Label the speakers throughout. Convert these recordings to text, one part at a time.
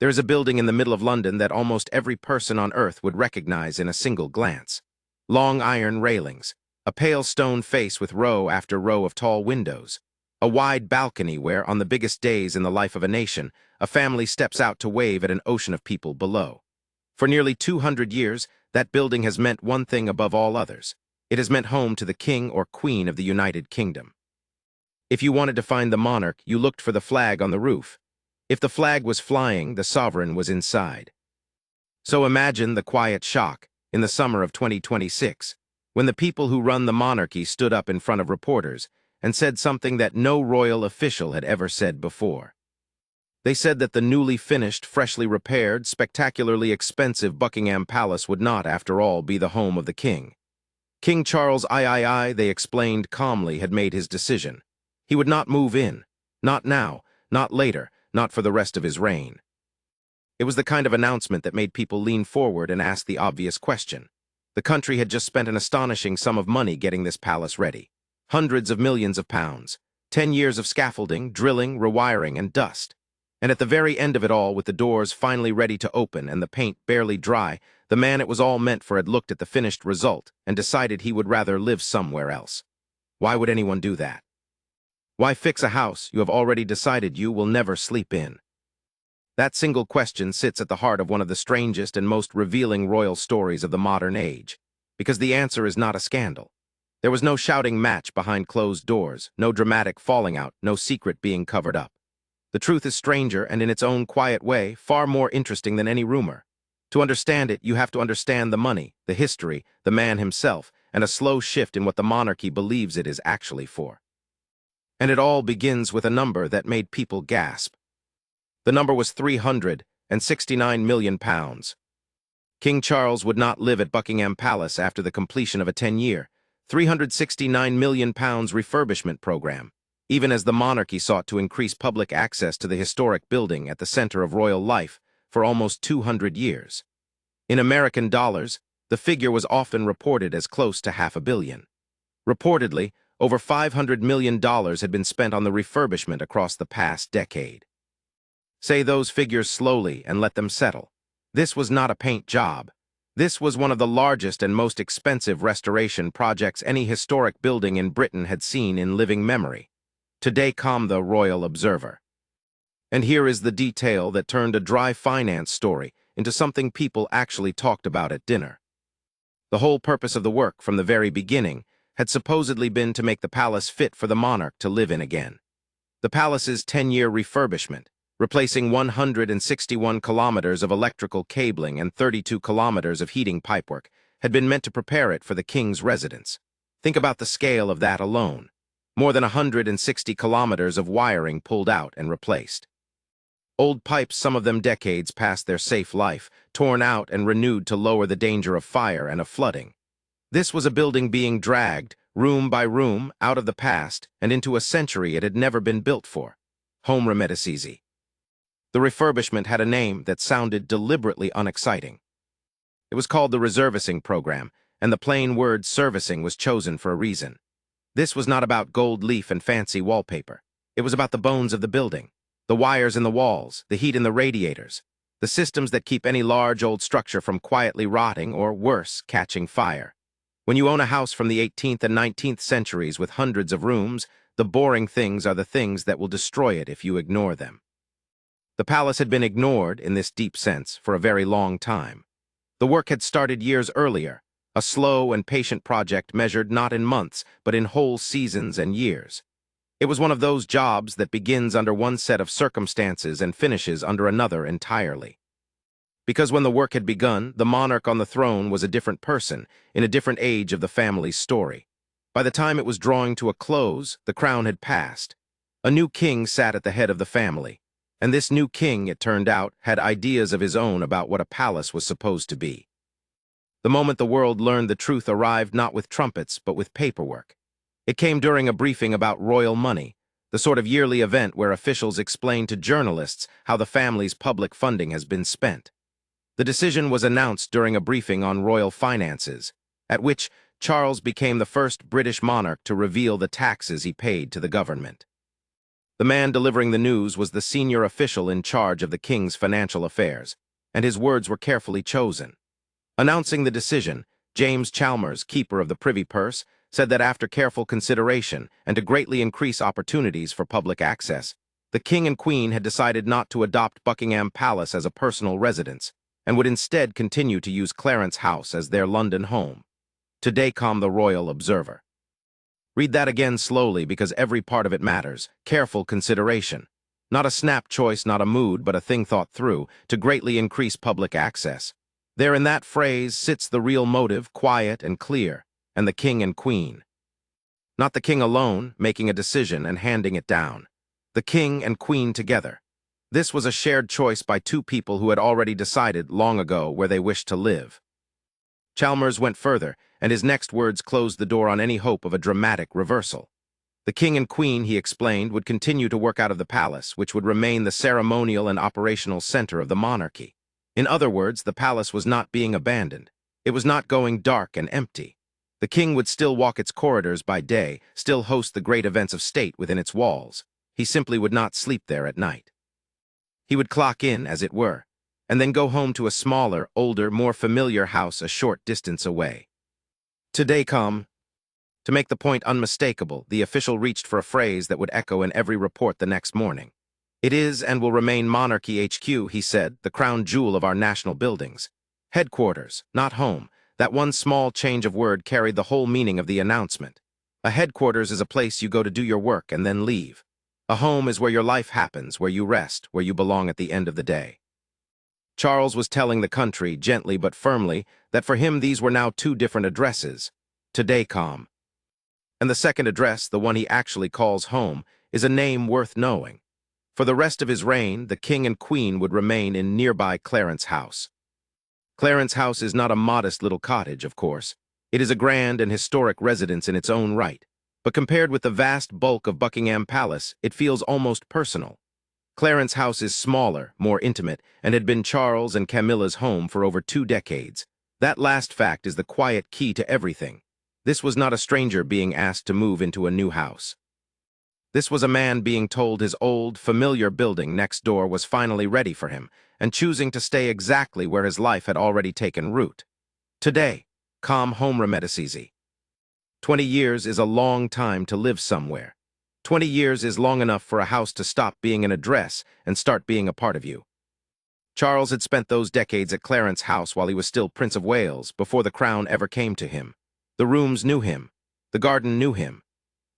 Speaker 1: There is a building in the middle of London that almost every person on Earth would recognize in a single glance. Long iron railings, a pale stone face with row after row of tall windows, a wide balcony where, on the biggest days in the life of a nation, a family steps out to wave at an ocean of people below. For nearly 200 years, that building has meant one thing above all others. It has meant home to the King or Queen of the United Kingdom. If you wanted to find the monarch, you looked for the flag on the roof. If the flag was flying, the sovereign was inside. So imagine the quiet shock in the summer of 2026, when the people who run the monarchy stood up in front of reporters and said something that no royal official had ever said before. They said that the newly finished, freshly repaired, spectacularly expensive Buckingham Palace would not, after all, be the home of the king. King Charles III, they explained calmly, had made his decision. He would not move in. Not now, not later, not for the rest of his reign. It was the kind of announcement that made people lean forward and ask the obvious question. The country had just spent an astonishing sum of money getting this palace ready. Hundreds of millions of pounds. 10 years of scaffolding, drilling, rewiring, and dust. And at the very end of it all, with the doors finally ready to open and the paint barely dry, the man it was all meant for had looked at the finished result and decided he would rather live somewhere else. Why would anyone do that? Why fix a house you have already decided you will never sleep in? That single question sits at the heart of one of the strangest and most revealing royal stories of the modern age, because the answer is not a scandal. There was no shouting match behind closed doors, no dramatic falling out, no secret being covered up. The truth is stranger and, in its own quiet way, far more interesting than any rumor. To understand it, you have to understand the money, the history, the man himself, and a slow shift in what the monarchy believes it is actually for. And it all begins with a number that made people gasp. The number was £369 million. King Charles would not live at Buckingham Palace after the completion of a 10-year, £369 million refurbishment program, even as the monarchy sought to increase public access to the historic building at the center of royal life for almost 200 years. In American dollars, the figure was often reported as close to $500 million. Reportedly, over $500 million had been spent on the refurbishment across the past decade. Say those figures slowly and let them settle. This was not a paint job. This was one of the largest and most expensive restoration projects any historic building in Britain had seen in living memory. Today, the Royal Observer. And here is the detail that turned a dry finance story into something people actually talked about at dinner. The whole purpose of the work from the very beginning had supposedly been to make the palace fit for the monarch to live in again. The palace's 10-year refurbishment, replacing 161 kilometers of electrical cabling and 32 kilometers of heating pipework, had been meant to prepare it for the king's residence. Think about the scale of that alone. More than 160 kilometers of wiring pulled out and replaced. Old pipes, some of them decades past their safe life, torn out and renewed to lower the danger of fire and of flooding. This was a building being dragged, room by room, out of the past and into a century it had never been built for. Home Remedicisi. The refurbishment had a name that sounded deliberately unexciting. It was called the Reservicing Program, and the plain word servicing was chosen for a reason. This was not about gold leaf and fancy wallpaper. It was about the bones of the building, the wires in the walls, the heat in the radiators, the systems that keep any large old structure from quietly rotting or, worse, catching fire. When you own a house from the 18th and 19th centuries with hundreds of rooms, the boring things are the things that will destroy it if you ignore them. The palace had been ignored, in this deep sense, for a very long time. The work had started years earlier, a slow and patient project measured not in months, but in whole seasons and years. It was one of those jobs that begins under one set of circumstances and finishes under another entirely. Because when the work had begun, the monarch on the throne was a different person, in a different age of the family's story. By the time it was drawing to a close, the crown had passed. A new king sat at the head of the family, and this new king, it turned out, had ideas of his own about what a palace was supposed to be. The moment the world learned the truth arrived not with trumpets, but with paperwork. It came during a briefing about royal money, the sort of yearly event where officials explain to journalists how the family's public funding has been spent. The decision was announced during a briefing on royal finances, at which Charles became the first British monarch to reveal the taxes he paid to the government. The man delivering the news was the senior official in charge of the king's financial affairs, and his words were carefully chosen. Announcing the decision, James Chalmers, keeper of the Privy Purse, said that after careful consideration and to greatly increase opportunities for public access, the king and queen had decided not to adopt Buckingham Palace as a personal residence and would instead continue to use Clarence House as their London home. Today, the Royal Observer. Read that again slowly because every part of it matters. Careful consideration. Not a snap choice, not a mood, but a thing thought through to greatly increase public access. There in that phrase sits the real motive, quiet and clear, and the king and queen. Not the king alone, making a decision and handing it down. The king and queen together. This was a shared choice by two people who had already decided long ago where they wished to live. Chalmers went further, and his next words closed the door on any hope of a dramatic reversal. The king and queen, he explained, would continue to work out of the palace, which would remain the ceremonial and operational center of the monarchy. In other words, the palace was not being abandoned. It was not going dark and empty. The king would still walk its corridors by day, still host the great events of state within its walls. He simply would not sleep there at night. He would clock in, as it were, and then go home to a smaller, older, more familiar house a short distance away. Today, to make the point unmistakable, the official reached for a phrase that would echo in every report the next morning. It is and will remain Monarchy HQ, he said, the crown jewel of our national buildings. Headquarters, not home. That one small change of word carried the whole meaning of the announcement. A headquarters is a place you go to do your work and then leave. A home is where your life happens, where you rest, where you belong at the end of the day. Charles was telling the country, gently but firmly, that for him these were now two different addresses. Today, and the second address, the one he actually calls home, is a name worth knowing. For the rest of his reign, the king and queen would remain in nearby Clarence House. Clarence House is not a modest little cottage, of course. It is a grand and historic residence in its own right. But compared with the vast bulk of Buckingham Palace, it feels almost personal. Clarence House is smaller, more intimate, and had been Charles and Camilla's home for over 2 decades. That last fact is the quiet key to everything. This was not a stranger being asked to move into a new house. This was a man being told his old, familiar building next door was finally ready for him, and choosing to stay exactly where his life had already taken root. Today, home easy. 20 years is a long time to live somewhere. 20 years is long enough for a house to stop being an address and start being a part of you. Charles had spent those decades at Clarence House while he was still Prince of Wales, before the crown ever came to him. The rooms knew him. The garden knew him.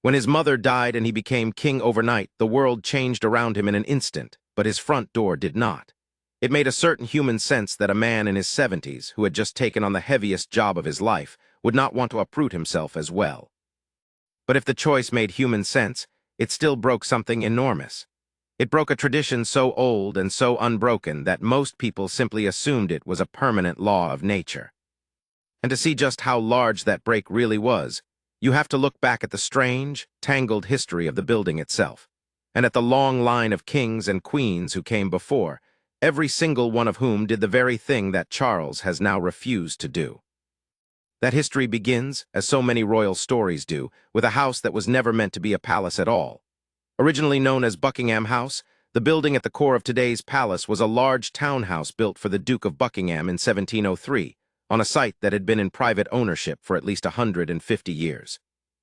Speaker 1: When his mother died and he became king overnight, the world changed around him in an instant, but his front door did not. It made a certain human sense that a man in his 70s, who had just taken on the heaviest job of his life, would not want to uproot himself as well. But if the choice made human sense, it still broke something enormous. It broke a tradition so old and so unbroken that most people simply assumed it was a permanent law of nature. And to see just how large that break really was, you have to look back at the strange, tangled history of the building itself, and at the long line of kings and queens who came before, every single one of whom did the very thing that Charles has now refused to do. That history begins, as so many royal stories do, with a house that was never meant to be a palace at all. Originally known as Buckingham House, the building at the core of today's palace was a large townhouse built for the Duke of Buckingham in 1703, on a site that had been in private ownership for at least 150 years.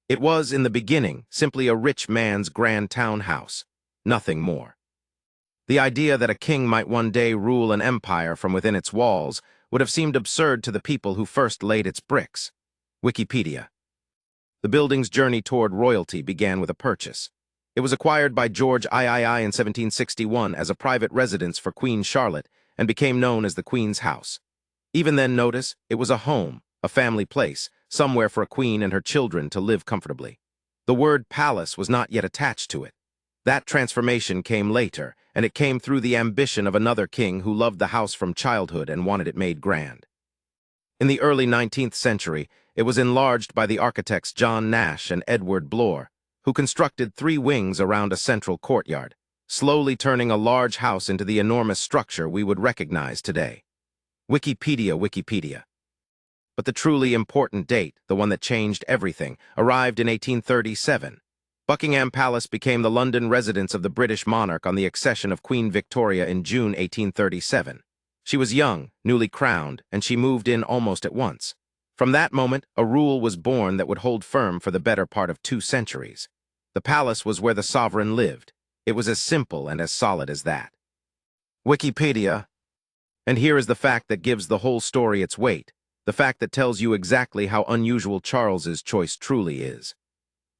Speaker 1: It was, in the beginning, simply a rich man's grand townhouse, nothing more. The idea that a king might one day rule an empire from within its walls would have seemed absurd to the people who first laid its bricks. Wikipedia. The building's journey toward royalty began with a purchase. It was acquired by George III in 1761 as a private residence for Queen Charlotte and became known as the Queen's House. Even then, notice, it was a home, a family place, somewhere for a queen and her children to live comfortably. The word palace was not yet attached to it. That transformation came later, and it came through the ambition of another king who loved the house from childhood and wanted it made grand. In the early 19th century, it was enlarged by the architects John Nash and Edward Blore, who constructed 3 wings around a central courtyard, slowly turning a large house into the enormous structure we would recognize today. Wikipedia. But the truly important date, the one that changed everything, arrived in 1837. Buckingham Palace became the London residence of the British monarch on the accession of Queen Victoria in June 1837. She was young, newly crowned, and she moved in almost at once. From that moment, a rule was born that would hold firm for the better part of 2 centuries. The palace was where the sovereign lived. It was as simple and as solid as that. Wikipedia. And here is the fact that gives the whole story its weight, the fact that tells you exactly how unusual Charles's choice truly is.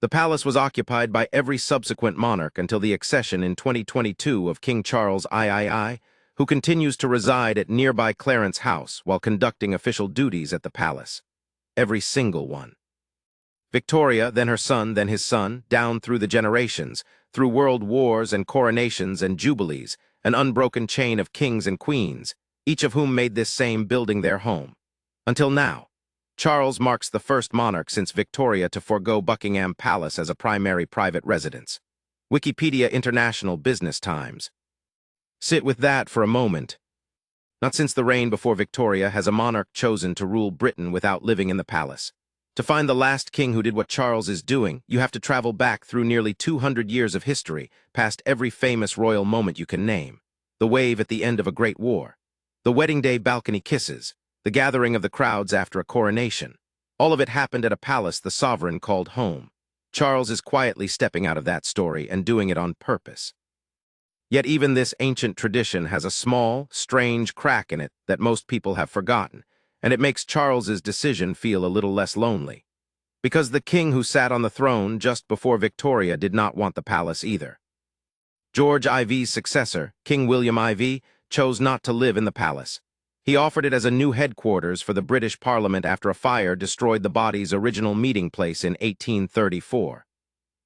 Speaker 1: The palace was occupied by every subsequent monarch until the accession in 2022 of King Charles III, who continues to reside at nearby Clarence House while conducting official duties at the palace. Every single one. Victoria, then her son, then his son, down through the generations, through world wars and coronations and jubilees, an unbroken chain of kings and queens, each of whom made this same building their home. Until now, Charles marks the first monarch since Victoria to forego Buckingham Palace as a primary private residence. Wikipedia International Business Times. Sit with that for a moment. Not since the reign before Victoria has a monarch chosen to rule Britain without living in the palace. To find the last king who did what Charles is doing, you have to travel back through nearly 200 years of history, past every famous royal moment you can name. The wave at the end of a great war. The wedding day balcony kisses. The gathering of the crowds after a coronation. All of it happened at a palace the sovereign called home. Charles is quietly stepping out of that story and doing it on purpose. Yet even this ancient tradition has a small, strange crack in it that most people have forgotten, and it makes Charles's decision feel a little less lonely. Because the king who sat on the throne just before Victoria did not want the palace either. George IV's successor, King William IV, chose not to live in the palace. He offered it as a new headquarters for the British Parliament after a fire destroyed the body's original meeting place in 1834.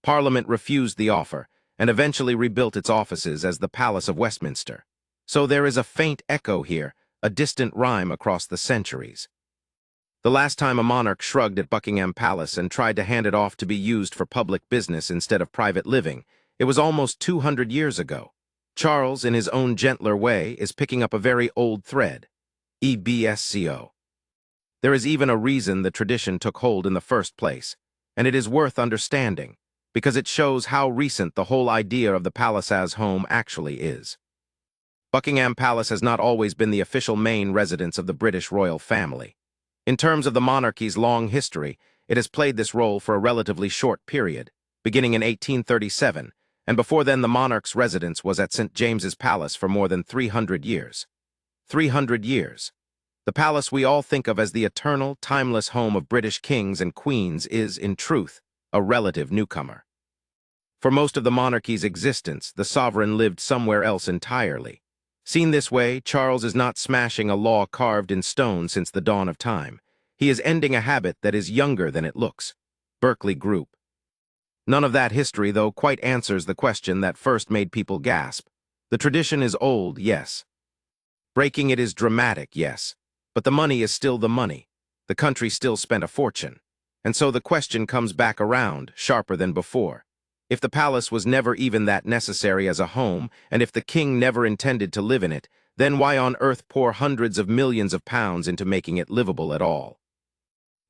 Speaker 1: Parliament refused the offer and eventually rebuilt its offices as the Palace of Westminster. So there is a faint echo here, a distant rhyme across the centuries. The last time a monarch shrugged at Buckingham Palace and tried to hand it off to be used for public business instead of private living, it was almost 200 years ago. Charles, in his own gentler way, is picking up a very old thread. EBSCO. There is even a reason the tradition took hold in the first place, and it is worth understanding, because it shows how recent the whole idea of the palace as home actually is. Buckingham Palace has not always been the official main residence of the British royal family. In terms of the monarchy's long history, it has played this role for a relatively short period, beginning in 1837, and before then the monarch's residence was at St. James's Palace for more than 300 years. 300 years. The palace we all think of as the eternal, timeless home of British kings and queens is, in truth, a relative newcomer. For most of the monarchy's existence, the sovereign lived somewhere else entirely. Seen this way, Charles is not smashing a law carved in stone since the dawn of time. He is ending a habit that is younger than it looks. Berkeley Group. None of that history, though, quite answers the question that first made people gasp. The tradition is old, yes. Breaking it is dramatic, yes. But the money is still the money. The country still spent a fortune. And so the question comes back around, sharper than before. If the palace was never even that necessary as a home, and if the king never intended to live in it, then why on earth pour hundreds of millions of pounds into making it livable at all?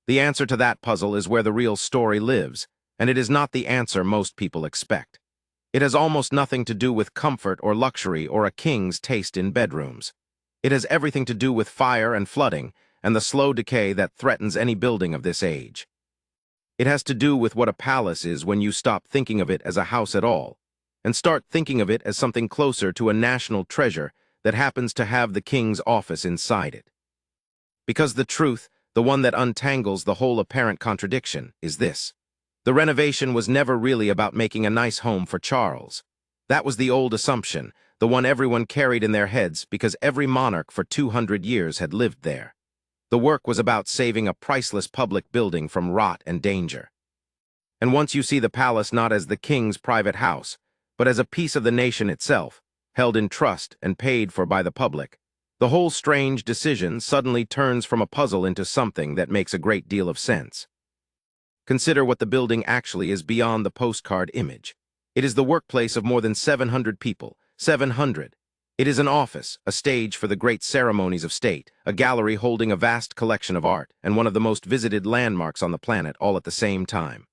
Speaker 1: The answer to that puzzle is where the real story lives, and it is not the answer most people expect. It has almost nothing to do with comfort or luxury or a king's taste in bedrooms. It has everything to do with fire and flooding and the slow decay that threatens any building of this age. It has to do with what a palace is when you stop thinking of it as a house at all and start thinking of it as something closer to a national treasure that happens to have the king's office inside it. Because the truth, the one that untangles the whole apparent contradiction, is this. The renovation was never really about making a nice home for Charles. That was the old assumption, the one everyone carried in their heads because every monarch for 200 years had lived there. The work was about saving a priceless public building from rot and danger. And once you see the palace not as the king's private house, but as a piece of the nation itself, held in trust and paid for by the public, the whole strange decision suddenly turns from a puzzle into something that makes a great deal of sense. Consider what the building actually is beyond the postcard image. It is the workplace of more than 700 people. 700. It is an office, a stage for the great ceremonies of state, a gallery holding a vast collection of art, and one of the most visited landmarks on the planet all at the same time.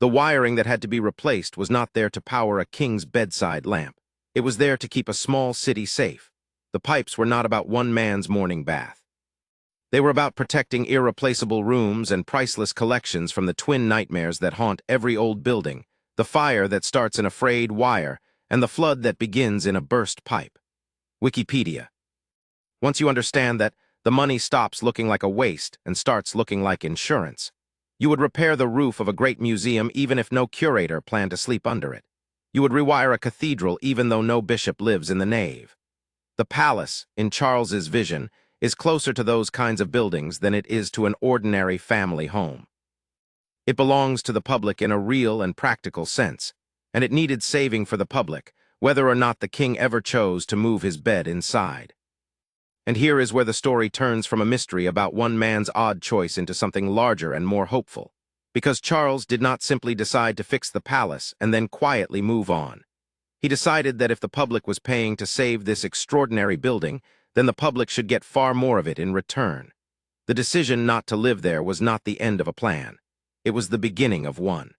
Speaker 1: The wiring that had to be replaced was not there to power a king's bedside lamp. It was there to keep a small city safe. The pipes were not about one man's morning bath. They were about protecting irreplaceable rooms and priceless collections from the twin nightmares that haunt every old building, the fire that starts in a frayed wire, and the flood that begins in a burst pipe. Wikipedia. Once you understand that, the money stops looking like a waste and starts looking like insurance. You would repair the roof of a great museum even if no curator planned to sleep under it. You would rewire a cathedral even though no bishop lives in the nave. The palace, in Charles's vision, is closer to those kinds of buildings than it is to an ordinary family home. It belongs to the public in a real and practical sense, and it needed saving for the public, whether or not the king ever chose to move his bed inside. And here is where the story turns from a mystery about one man's odd choice into something larger and more hopeful. Because Charles did not simply decide to fix the palace and then quietly move on. He decided that if the public was paying to save this extraordinary building, then the public should get far more of it in return. The decision not to live there was not the end of a plan. It was the beginning of one.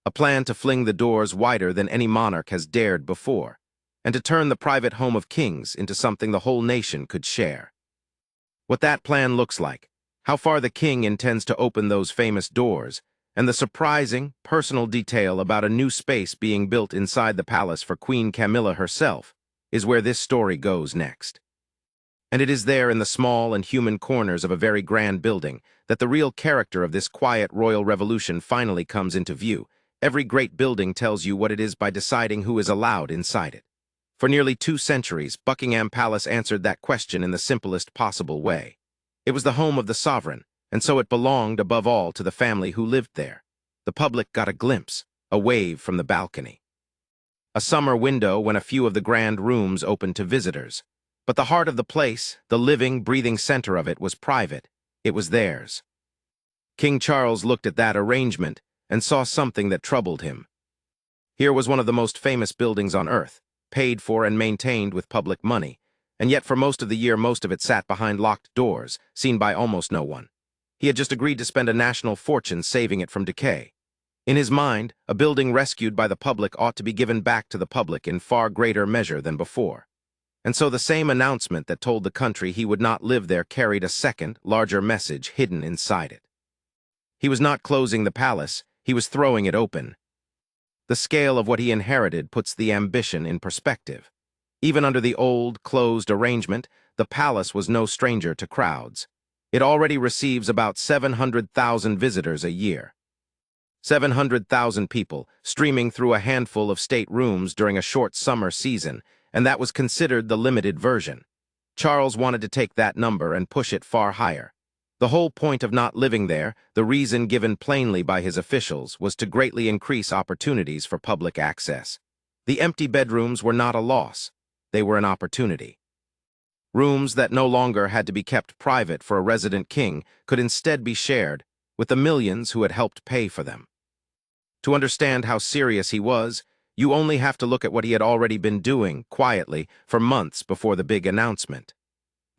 Speaker 1: A plan to fling the doors wider than any monarch has dared before, and to turn the private home of kings into something the whole nation could share. What that plan looks like, how far the king intends to open those famous doors, and the surprising, personal detail about a new space being built inside the palace for Queen Camilla herself, is where this story goes next. And it is there in the small and human corners of a very grand building that the real character of this quiet royal revolution finally comes into view. Every great building tells you what it is by deciding who is allowed inside it. For nearly 2 centuries, Buckingham Palace answered that question in the simplest possible way. It was the home of the sovereign, and so it belonged above all to the family who lived there. The public got a glimpse, a wave from the balcony. A summer window when a few of the grand rooms opened to visitors. But the heart of the place, the living, breathing center of it, was private. It was theirs. King Charles looked at that arrangement and saw something that troubled him. Here was one of the most famous buildings on earth, paid for and maintained with public money, and yet for most of the year most of it sat behind locked doors, seen by almost no one. He had just agreed to spend a national fortune saving it from decay. In his mind, a building rescued by the public ought to be given back to the public in far greater measure than before. And so the same announcement that told the country he would not live there carried a second, larger message hidden inside it. He was not closing the palace, he was throwing it open. The scale of what he inherited puts the ambition in perspective. Even under the old, closed arrangement, the palace was no stranger to crowds. It already receives about 700,000 visitors a year. 700,000 people streaming through a handful of state rooms during a short summer season, and that was considered the limited version. Charles wanted to take that number and push it far higher. The whole point of not living there, the reason given plainly by his officials, was to greatly increase opportunities for public access. The empty bedrooms were not a loss. They were an opportunity. Rooms that no longer had to be kept private for a resident king could instead be shared with the millions who had helped pay for them. To understand how serious he was, you only have to look at what he had already been doing, quietly, for months before the big announcement.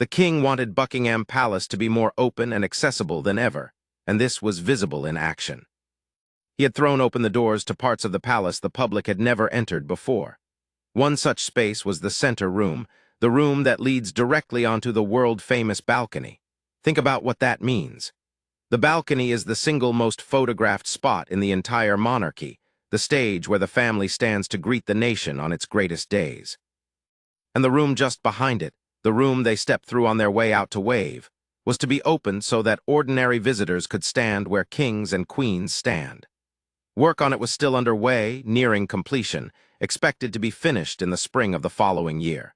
Speaker 1: The king wanted Buckingham Palace to be more open and accessible than ever, and this was visible in action. He had thrown open the doors to parts of the palace the public had never entered before. One such space was the center room, the room that leads directly onto the world-famous balcony. Think about what that means. The balcony is the single most photographed spot in the entire monarchy, the stage where the family stands to greet the nation on its greatest days. And the room just behind it, the room they stepped through on their way out to wave, was to be opened so that ordinary visitors could stand where kings and queens stand. Work on it was still underway, nearing completion, expected to be finished in the spring of the following year.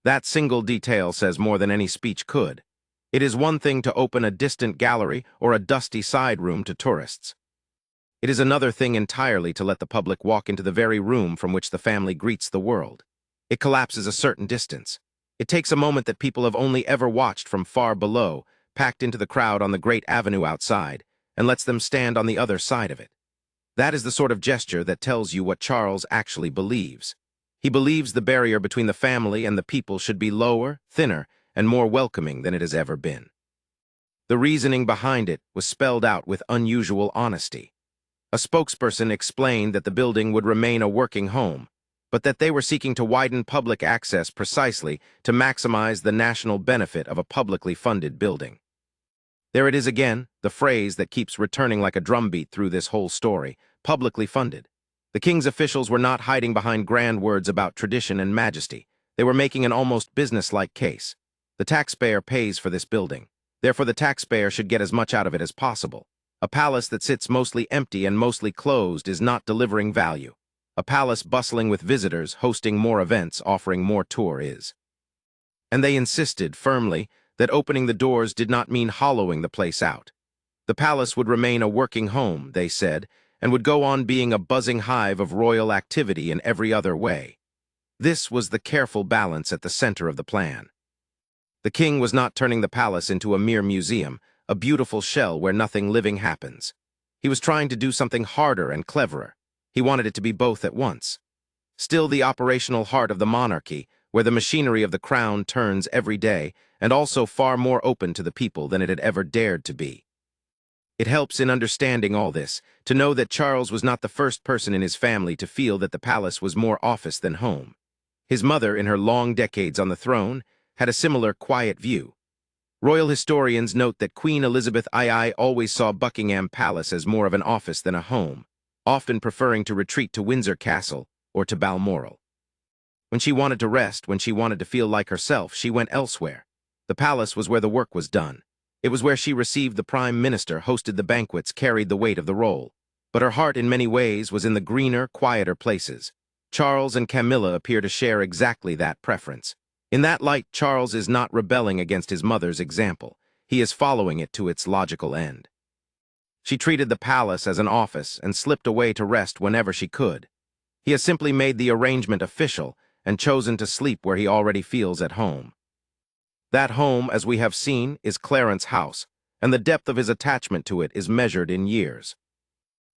Speaker 1: That single detail says more than any speech could. It is one thing to open a distant gallery or a dusty side room to tourists. It is another thing entirely to let the public walk into the very room from which the family greets the world. It collapses a certain distance. It takes a moment that people have only ever watched from far below, packed into the crowd on the great avenue outside, and lets them stand on the other side of it. That is the sort of gesture that tells you what Charles actually believes. He believes the barrier between the family and the people should be lower, thinner, and more welcoming than it has ever been. The reasoning behind it was spelled out with unusual honesty. A spokesperson explained that the building would remain a working home, but that they were seeking to widen public access precisely to maximize the national benefit of a publicly funded building. There it is again, the phrase that keeps returning like a drumbeat through this whole story: publicly funded. The king's officials were not hiding behind grand words about tradition and majesty. They were making an almost business-like case. The taxpayer pays for this building. Therefore, the taxpayer should get as much out of it as possible. A palace that sits mostly empty and mostly closed is not delivering value. A palace bustling with visitors, hosting more events, offering more tour is. And they insisted firmly that opening the doors did not mean hollowing the place out. The palace would remain a working home, they said, and would go on being a buzzing hive of royal activity in every other way. This was the careful balance at the center of the plan. The king was not turning the palace into a mere museum, a beautiful shell where nothing living happens. He was trying to do something harder and cleverer. He wanted it to be both at once. Still the operational heart of the monarchy, where the machinery of the crown turns every day, and also far more open to the people than it had ever dared to be. It helps in understanding all this, to know that Charles was not the first person in his family to feel that the palace was more office than home. His mother, in her long decades on the throne, had a similar quiet view. Royal historians note that Queen Elizabeth II always saw Buckingham Palace as more of an office than a home, often preferring to retreat to Windsor Castle or to Balmoral. When she wanted to rest, when she wanted to feel like herself, she went elsewhere. The palace was where the work was done. It was where she received the prime minister, hosted the banquets, carried the weight of the role. But her heart in many ways was in the greener, quieter places. Charles and Camilla appear to share exactly that preference. In that light, Charles is not rebelling against his mother's example. He is following it to its logical end. She treated the palace as an office and slipped away to rest whenever she could. He has simply made the arrangement official and chosen to sleep where he already feels at home. That home, as we have seen, is Clarence House, and the depth of his attachment to it is measured in years.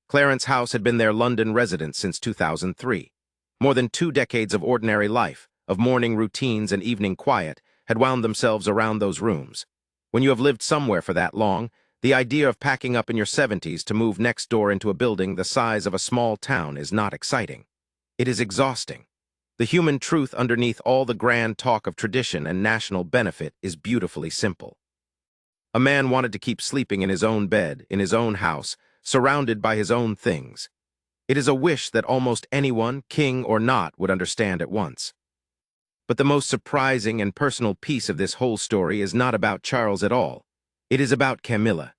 Speaker 1: Clarence House had been their London residence since 2003. More than 2 decades of ordinary life, of morning routines and evening quiet, had wound themselves around those rooms. When you have lived somewhere for that long, the idea of packing up in your 70s to move next door into a building the size of a small town is not exciting. It is exhausting. The human truth underneath all the grand talk of tradition and national benefit is beautifully simple. A man wanted to keep sleeping in his own bed, in his own house, surrounded by his own things. It is a wish that almost anyone, king or not, would understand at once. But the most surprising and personal piece of this whole story is not about Charles at all. It is about Camilla.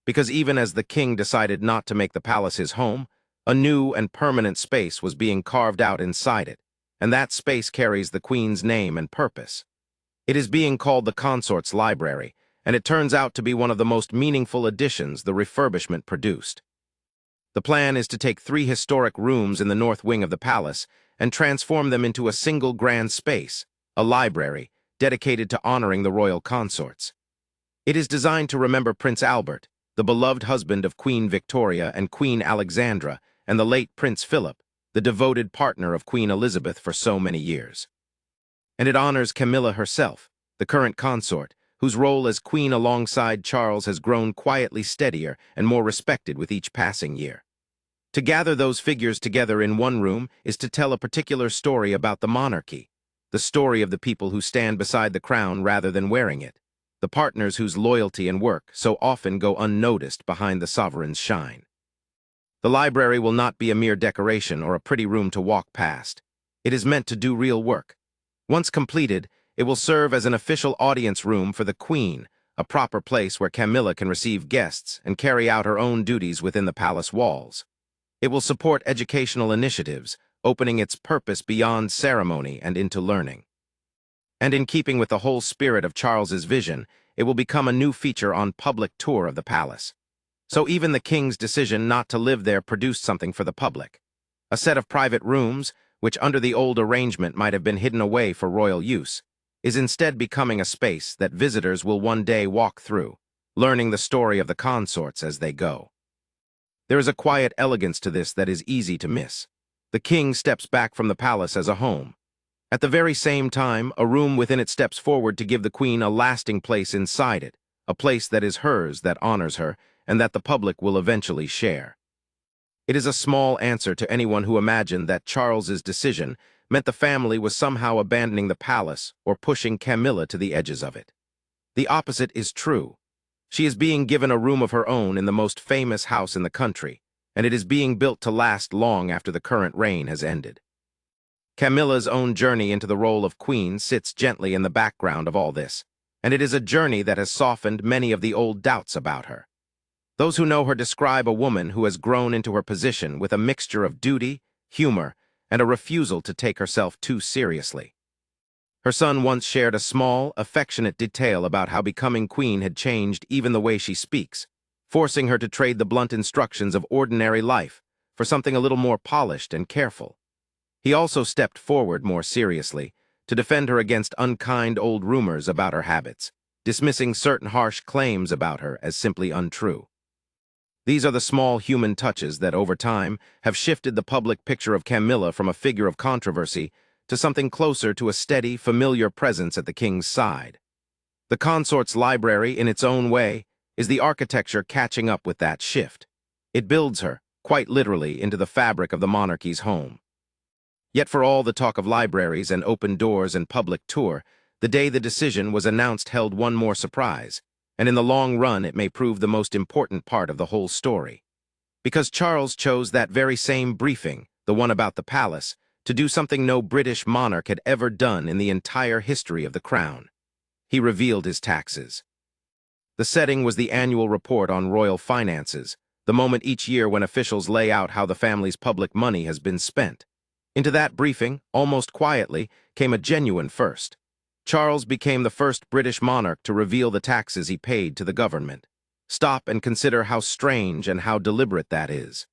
Speaker 1: Because even as the king decided not to make the palace his home, a new and permanent space was being carved out inside it, and that space carries the Queen's name and purpose. It is being called the Consort's Library, and it turns out to be one of the most meaningful additions the refurbishment produced. The plan is to take 3 historic rooms in the north wing of the palace and transform them into a single grand space, a library, dedicated to honoring the royal consorts. It is designed to remember Prince Albert, the beloved husband of Queen Victoria and Queen Alexandra, and the late Prince Philip, the devoted partner of Queen Elizabeth for so many years. And it honors Camilla herself, the current consort, whose role as queen alongside Charles has grown quietly steadier and more respected with each passing year. To gather those figures together in one room is to tell a particular story about the monarchy, the story of the people who stand beside the crown rather than wearing it, the partners whose loyalty and work so often go unnoticed behind the sovereign's shine. The library will not be a mere decoration or a pretty room to walk past. It is meant to do real work. Once completed, it will serve as an official audience room for the Queen, a proper place where Camilla can receive guests and carry out her own duties within the palace walls. It will support educational initiatives, opening its purpose beyond ceremony and into learning. And in keeping with the whole spirit of Charles's vision, it will become a new feature on public tour of the palace. So even the king's decision not to live there produced something for the public. A set of private rooms, which under the old arrangement might have been hidden away for royal use, is instead becoming a space that visitors will one day walk through, learning the story of the consorts as they go. There is a quiet elegance to this that is easy to miss. The king steps back from the palace as a home. At the very same time, a room within it steps forward to give the Queen a lasting place inside it, a place that is hers, that honors her, and that the public will eventually share. It is a small answer to anyone who imagined that Charles's decision meant the family was somehow abandoning the palace or pushing Camilla to the edges of it. The opposite is true. She is being given a room of her own in the most famous house in the country, and it is being built to last long after the current reign has ended. Camilla's own journey into the role of queen sits gently in the background of all this, and it is a journey that has softened many of the old doubts about her. Those who know her describe a woman who has grown into her position with a mixture of duty, humor, and a refusal to take herself too seriously. Her son once shared a small, affectionate detail about how becoming queen had changed even the way she speaks, forcing her to trade the blunt instructions of ordinary life for something a little more polished and careful. He also stepped forward more seriously to defend her against unkind old rumors about her habits, dismissing certain harsh claims about her as simply untrue. These are the small human touches that, over time, have shifted the public picture of Camilla from a figure of controversy to something closer to a steady, familiar presence at the king's side. The consort's library, in its own way, is the architecture catching up with that shift. It builds her, quite literally, into the fabric of the monarchy's home. Yet for all the talk of libraries and open doors and public tour, the day the decision was announced held one more surprise, and in the long run it may prove the most important part of the whole story. Because Charles chose that very same briefing, the one about the palace, to do something no British monarch had ever done in the entire history of the crown. He revealed his taxes. The setting was the annual report on royal finances, the moment each year when officials lay out how the family's public money has been spent. Into that briefing, almost quietly, came a genuine first. Charles became the first British monarch to reveal the taxes he paid to the government. Stop and consider how strange and how deliberate that is.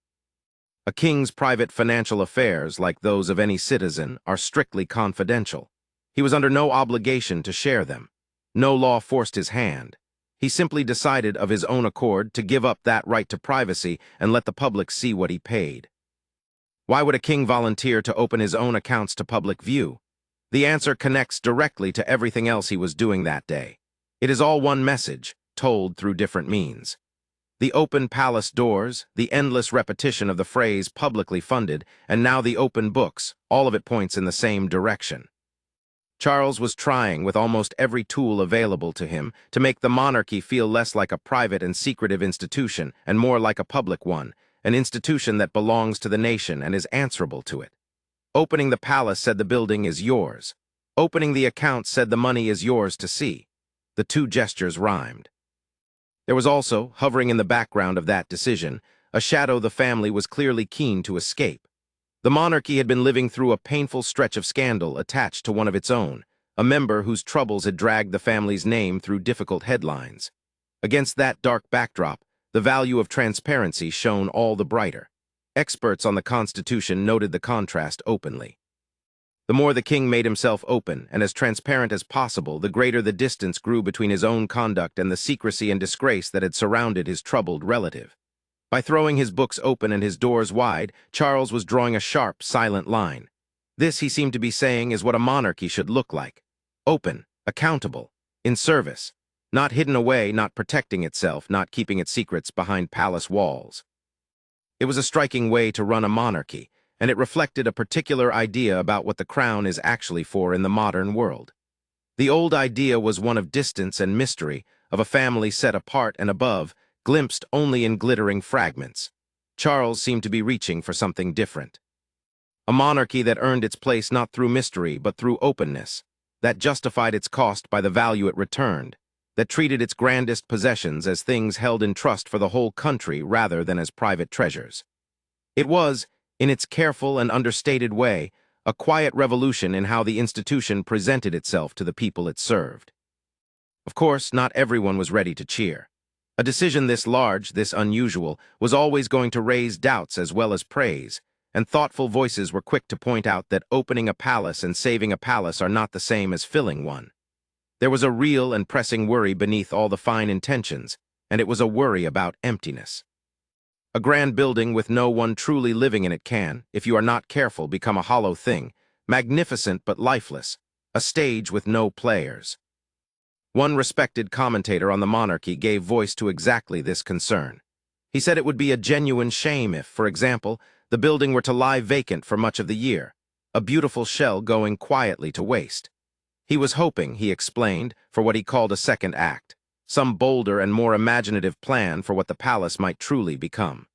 Speaker 1: A king's private financial affairs, like those of any citizen, are strictly confidential. He was under no obligation to share them. No law forced his hand. He simply decided of his own accord to give up that right to privacy and let the public see what he paid. Why would a king volunteer to open his own accounts to public view? The answer connects directly to everything else he was doing that day. It is all one message, told through different means. The open palace doors, the endless repetition of the phrase publicly funded, and now the open books, all of it points in the same direction. Charles was trying, with almost every tool available to him, to make the monarchy feel less like a private and secretive institution and more like a public one, an institution that belongs to the nation and is answerable to it. Opening the palace said the building is yours. Opening the account said the money is yours to see. The two gestures rhymed. There was also, hovering in the background of that decision, a shadow the family was clearly keen to escape. The monarchy had been living through a painful stretch of scandal attached to one of its own, a member whose troubles had dragged the family's name through difficult headlines. Against that dark backdrop, the value of transparency shone all the brighter. Experts on the Constitution noted the contrast openly. The more the king made himself open and as transparent as possible, the greater the distance grew between his own conduct and the secrecy and disgrace that had surrounded his troubled relative. By throwing his books open and his doors wide, Charles was drawing a sharp, silent line. This, he seemed to be saying, is what a monarchy should look like. Open, accountable, in service. Not hidden away, not protecting itself, not keeping its secrets behind palace walls. It was a striking way to run a monarchy, and it reflected a particular idea about what the crown is actually for in the modern world. The old idea was one of distance and mystery, of a family set apart and above, glimpsed only in glittering fragments. Charles seemed to be reaching for something different. A monarchy that earned its place not through mystery but through openness, that justified its cost by the value it returned, that treated its grandest possessions as things held in trust for the whole country rather than as private treasures. It was, in its careful and understated way, a quiet revolution in how the institution presented itself to the people it served. Of course, not everyone was ready to cheer. A decision this large, this unusual, was always going to raise doubts as well as praise, and thoughtful voices were quick to point out that opening a palace and saving a palace are not the same as filling one. There was a real and pressing worry beneath all the fine intentions, and it was a worry about emptiness. A grand building with no one truly living in it can, if you are not careful, become a hollow thing, magnificent but lifeless, a stage with no players. One respected commentator on the monarchy gave voice to exactly this concern. He said it would be a genuine shame if, for example, the building were to lie vacant for much of the year, a beautiful shell going quietly to waste. He was hoping, he explained, for what he called a second act, some bolder and more imaginative plan for what the palace might truly become.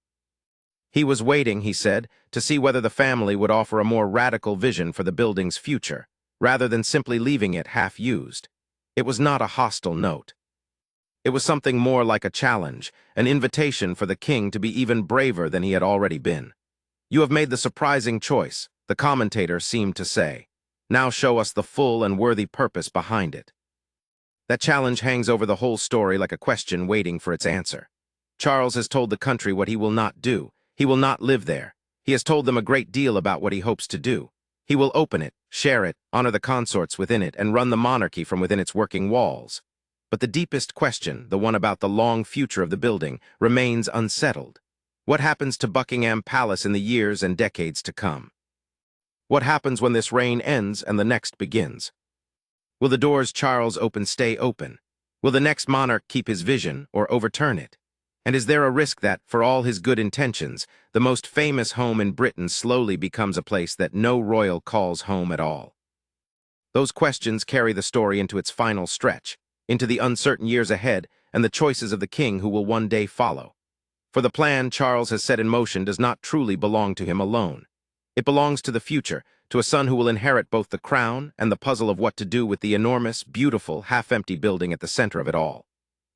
Speaker 1: He was waiting, he said, to see whether the family would offer a more radical vision for the building's future, rather than simply leaving it half-used. It was not a hostile note. It was something more like a challenge, an invitation for the king to be even braver than he had already been. "You have made the surprising choice," the commentator seemed to say. "Now show us the full and worthy purpose behind it." That challenge hangs over the whole story like a question waiting for its answer. Charles has told the country what he will not do. He will not live there. He has told them a great deal about what he hopes to do. He will open it, share it, honor the consorts within it, and run the monarchy from within its working walls. But the deepest question, the one about the long future of the building, remains unsettled. What happens to Buckingham Palace in the years and decades to come? What happens when this reign ends and the next begins? Will the doors Charles opened stay open? Will the next monarch keep his vision or overturn it? And is there a risk that, for all his good intentions, the most famous home in Britain slowly becomes a place that no royal calls home at all? Those questions carry the story into its final stretch, into the uncertain years ahead and the choices of the king who will one day follow. For the plan Charles has set in motion does not truly belong to him alone. It belongs to the future, to a son who will inherit both the crown and the puzzle of what to do with the enormous, beautiful, half-empty building at the center of it all.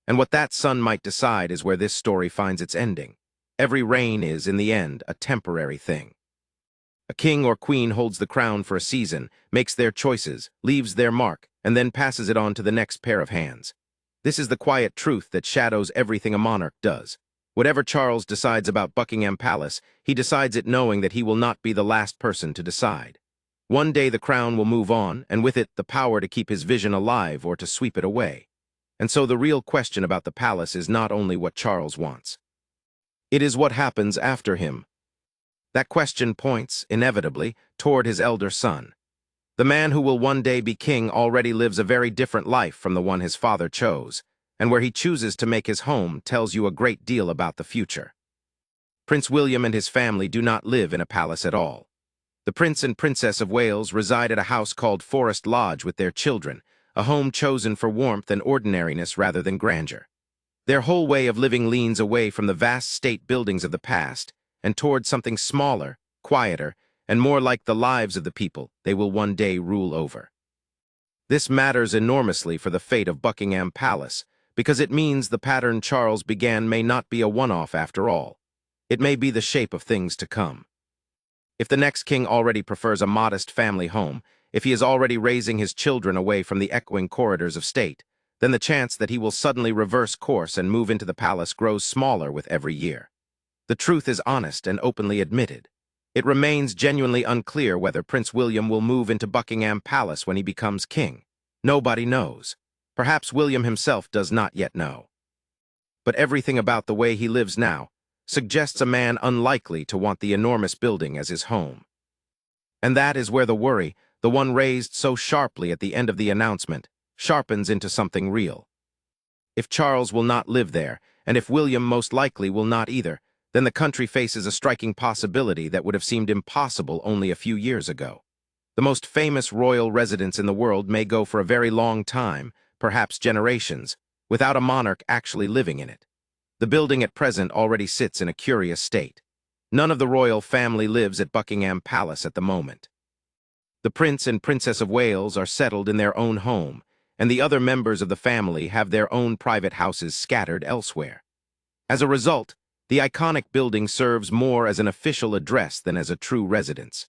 Speaker 1: And what that son might decide is where this story finds its ending. Every reign is, in the end, a temporary thing. A king or queen holds the crown for a season, makes their choices, leaves their mark, and then passes it on to the next pair of hands. This is the quiet truth that shadows everything a monarch does. Whatever Charles decides about Buckingham Palace, he decides it knowing that he will not be the last person to decide. One day the crown will move on, and with it the power to keep his vision alive or to sweep it away. And so the real question about the palace is not only what Charles wants. It is what happens after him. That question points, inevitably, toward his elder son. The man who will one day be king already lives a very different life from the one his father chose, and where he chooses to make his home tells you a great deal about the future. Prince William and his family do not live in a palace at all. The Prince and Princess of Wales reside at a house called Forest Lodge with their children, a home chosen for warmth and ordinariness rather than grandeur. Their whole way of living leans away from the vast state buildings of the past and toward something smaller, quieter, and more like the lives of the people they will one day rule over. This matters enormously for the fate of Buckingham Palace, because it means the pattern Charles began may not be a one-off after all. It may be the shape of things to come. If the next king already prefers a modest family home, if he is already raising his children away from the echoing corridors of state, then the chance that he will suddenly reverse course and move into the palace grows smaller with every year. The truth is honest and openly admitted. It remains genuinely unclear whether Prince William will move into Buckingham Palace when he becomes king. Nobody knows. Perhaps William himself does not yet know. But everything about the way he lives now suggests a man unlikely to want the enormous building as his home. And that is where the worry, the one raised so sharply at the end of the announcement, sharpens into something real. If Charles will not live there, and if William most likely will not either, then the country faces a striking possibility that would have seemed impossible only a few years ago. The most famous royal residence in the world may go for a very long time, perhaps generations, without a monarch actually living in it. The building at present already sits in a curious state. None of the royal family lives at Buckingham Palace at the moment. The Prince and Princess of Wales are settled in their own home, and the other members of the family have their own private houses scattered elsewhere. As a result, the iconic building serves more as an official address than as a true residence.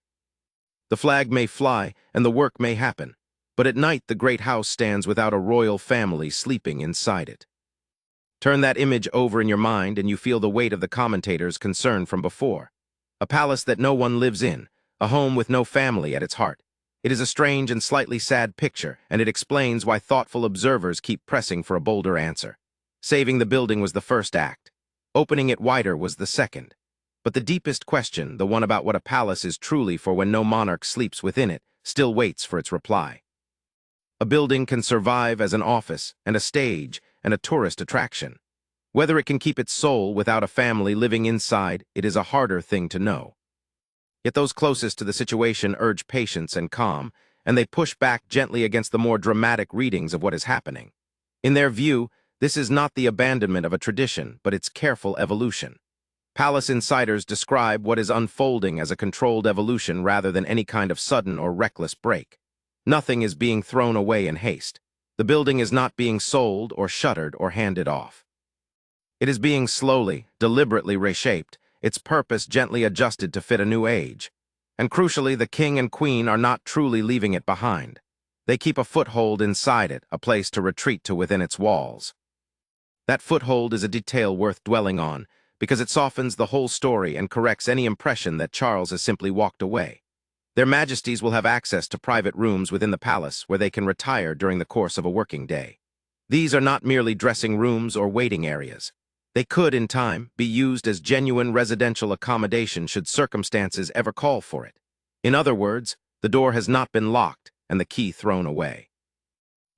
Speaker 1: The flag may fly and the work may happen, but at night the great house stands without a royal family sleeping inside it. Turn that image over in your mind and you feel the weight of the commentator's concern from before. A palace that no one lives in, a home with no family at its heart. It is a strange and slightly sad picture, and it explains why thoughtful observers keep pressing for a bolder answer. Saving the building was the first act. Opening it wider was the second. But the deepest question, the one about what a palace is truly for when no monarch sleeps within it, still waits for its reply. A building can survive as an office and a stage and a tourist attraction. Whether it can keep its soul without a family living inside, it is a harder thing to know. Yet those closest to the situation urge patience and calm, and they push back gently against the more dramatic readings of what is happening. In their view, this is not the abandonment of a tradition, but its careful evolution. Palace insiders describe what is unfolding as a controlled evolution rather than any kind of sudden or reckless break. Nothing is being thrown away in haste. The building is not being sold or shuttered or handed off. It is being slowly, deliberately reshaped, its purpose gently adjusted to fit a new age. And crucially, the king and queen are not truly leaving it behind. They keep a foothold inside it, a place to retreat to within its walls. That foothold is a detail worth dwelling on, because it softens the whole story and corrects any impression that Charles has simply walked away. Their Majesties will have access to private rooms within the palace where they can retire during the course of a working day. These are not merely dressing rooms or waiting areas. They could, in time, be used as genuine residential accommodation should circumstances ever call for it. In other words, the door has not been locked and the key thrown away.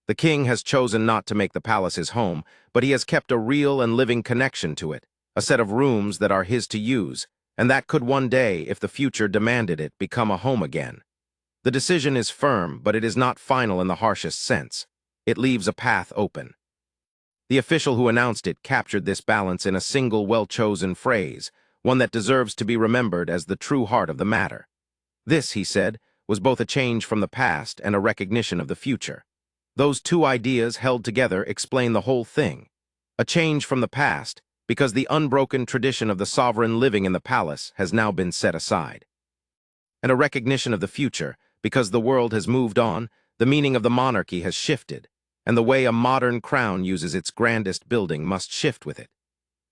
Speaker 1: The king has chosen not to make the palace his home, but he has kept a real and living connection to it, a set of rooms that are his to use, and that could one day, if the future demanded it, become a home again. The decision is firm, but it is not final in the harshest sense. It leaves a path open. The official who announced it captured this balance in a single well-chosen phrase, one that deserves to be remembered as the true heart of the matter. This, he said, was both a change from the past and a recognition of the future. Those two ideas held together explain the whole thing. A change from the past, because the unbroken tradition of the sovereign living in the palace has now been set aside. And a recognition of the future, because the world has moved on, the meaning of the monarchy has shifted, and the way a modern crown uses its grandest building must shift with it.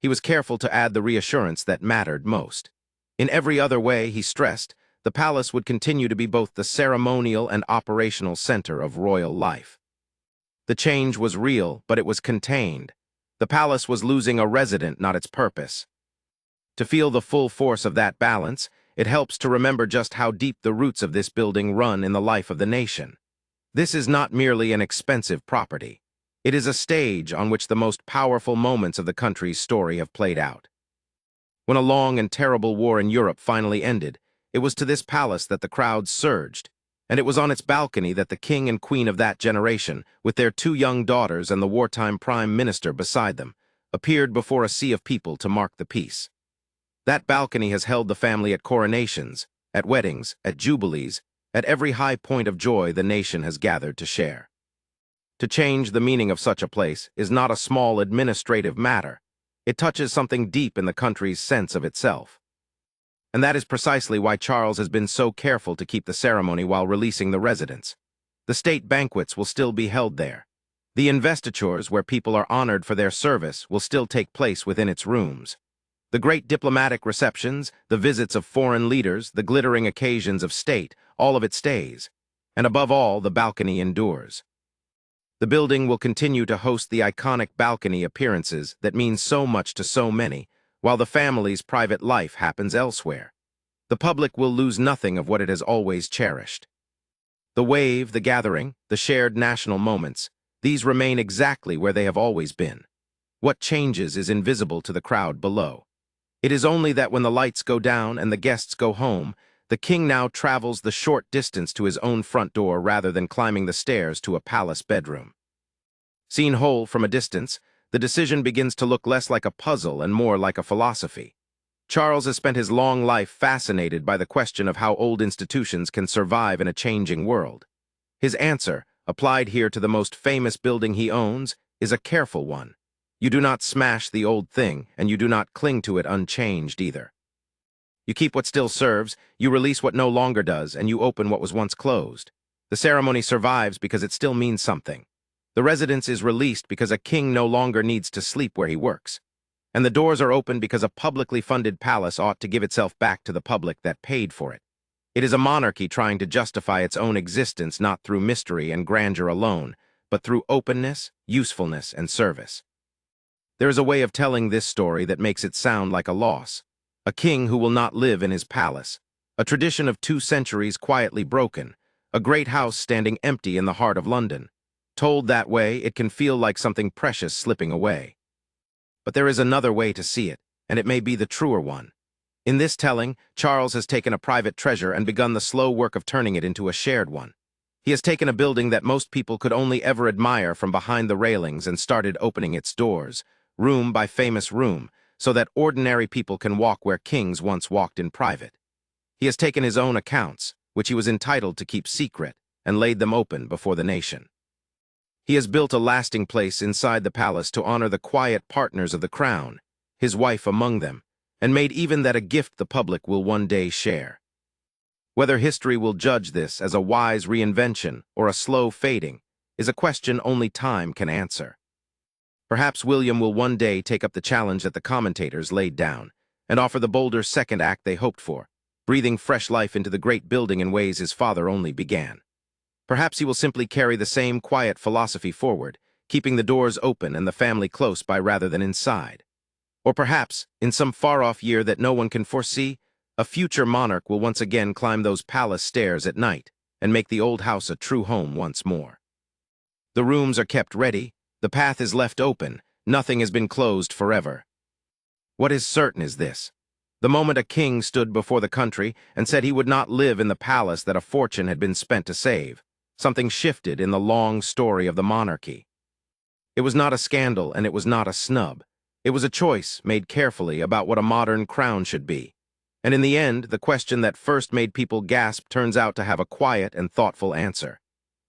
Speaker 1: He was careful to add the reassurance that mattered most. In every other way, he stressed, the palace would continue to be both the ceremonial and operational center of royal life. The change was real, but it was contained. The palace was losing a resident, not its purpose. To feel the full force of that balance, it helps to remember just how deep the roots of this building run in the life of the nation. This is not merely an expensive property. It is a stage on which the most powerful moments of the country's story have played out. When a long and terrible war in Europe finally ended, it was to this palace that the crowds surged, and it was on its balcony that the king and queen of that generation, with their two young daughters and the wartime prime minister beside them, appeared before a sea of people to mark the peace. That balcony has held the family at coronations, at weddings, at jubilees, at every high point of joy the nation has gathered to share. To change the meaning of such a place is not a small administrative matter. It touches something deep in the country's sense of itself. And that is precisely why Charles has been so careful to keep the ceremony while releasing the residents. The state banquets will still be held there. The investitures, where people are honored for their service, will still take place within its rooms. The great diplomatic receptions, the visits of foreign leaders, the glittering occasions of state, all of it stays. And above all, the balcony endures. The building will continue to host the iconic balcony appearances that mean so much to so many, while the family's private life happens elsewhere. The public will lose nothing of what it has always cherished. The wave, the gathering, the shared national moments, these remain exactly where they have always been. What changes is invisible to the crowd below. It is only that when the lights go down and the guests go home, the king now travels the short distance to his own front door rather than climbing the stairs to a palace bedroom. Seen whole from a distance, the decision begins to look less like a puzzle and more like a philosophy. Charles has spent his long life fascinated by the question of how old institutions can survive in a changing world. His answer, applied here to the most famous building he owns, is a careful one. You do not smash the old thing, and you do not cling to it unchanged either. You keep what still serves, you release what no longer does, and you open what was once closed. The ceremony survives because it still means something. The residence is released because a king no longer needs to sleep where he works. And the doors are open because a publicly funded palace ought to give itself back to the public that paid for it. It is a monarchy trying to justify its own existence not through mystery and grandeur alone, but through openness, usefulness, and service. There is a way of telling this story that makes it sound like a loss. A king who will not live in his palace. A tradition of 2 centuries quietly broken. A great house standing empty in the heart of London. Told that way, it can feel like something precious slipping away. But there is another way to see it, and it may be the truer one. In this telling, Charles has taken a private treasure and begun the slow work of turning it into a shared one. He has taken a building that most people could only ever admire from behind the railings and started opening its doors, room by famous room, so that ordinary people can walk where kings once walked in private. He has taken his own accounts, which he was entitled to keep secret, and laid them open before the nation. He has built a lasting place inside the palace to honor the quiet partners of the crown, his wife among them, and made even that a gift the public will one day share. Whether history will judge this as a wise reinvention or a slow fading is a question only time can answer. Perhaps William will one day take up the challenge that the commentators laid down and offer the bolder second act they hoped for, breathing fresh life into the great building in ways his father only began. Perhaps he will simply carry the same quiet philosophy forward, keeping the doors open and the family close by rather than inside. Or perhaps, in some far-off year that no one can foresee, a future monarch will once again climb those palace stairs at night and make the old house a true home once more. The rooms are kept ready, the path is left open, nothing has been closed forever. What is certain is this: the moment a king stood before the country and said he would not live in the palace that a fortune had been spent to save, something shifted in the long story of the monarchy. It was not a scandal and it was not a snub. It was a choice made carefully about what a modern crown should be. And in the end, the question that first made people gasp turns out to have a quiet and thoughtful answer.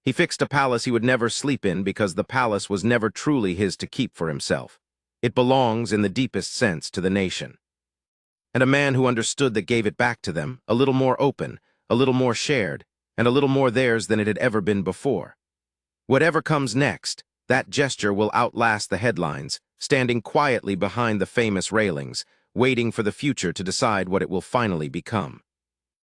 Speaker 1: He fixed a palace he would never sleep in because the palace was never truly his to keep for himself. It belongs, in the deepest sense, to the nation. And a man who understood that gave it back to them, a little more open, a little more shared, and a little more theirs than it had ever been before. Whatever comes next, that gesture will outlast the headlines, standing quietly behind the famous railings, waiting for the future to decide what it will finally become.